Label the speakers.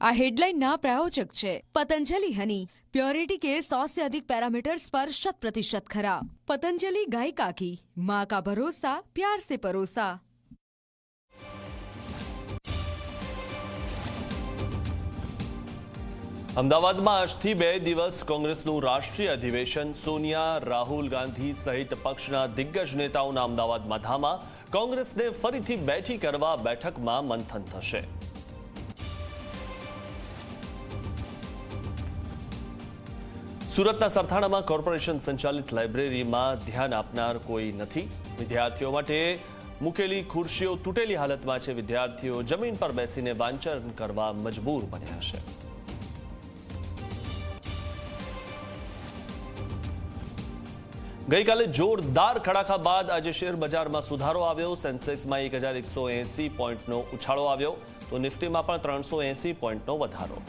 Speaker 1: आ headline ना प्रायोजक छे पतंजलि हनी, प्योरिटी के 100 से अधिक पैरामीटर्स पर 100% खरा। पतंजलि गाय का घी, माँ का भरोसा, प्यार से परोसा।
Speaker 2: અમદાવાદમાં આજથી 2 દિવસ કોંગ્રેસનું રાષ્ટ્રીય અધિવેશન। સોનિયા, રાહુલ ગાંધી સહિત પક્ષના દિગ્ગજ નેતાઓના અમદાવાદમાં ધામા। કોંગ્રેસને ફરીથી બેઠી કરવા બેઠકમાં મંથન થશે। સુરતના સરથાણામાં કોર્પોરેશન સંચાલિત લાઇબ્રેરીમાં ધ્યાન આપનાર કોઈ નથી। વિદ્યાર્થીઓ માટે મૂકેલી ખુરશીઓ તૂટેલી હાલતમાં છે। વિદ્યાર્થીઓ જમીન પર બેસીને વાંચન કરવા મજબૂર બન્યા છે। ગઈકાલે જોરદાર કડાકા બાદ આજે શેર બજારમાં સુધારો આવ્યો। સેન્સેક્સમાં 1180 પોઈન્ટનો ઉછાળો આવ્યો તો નિફ્ટીમાં પણ 380 પોઈન્ટનો વધારો।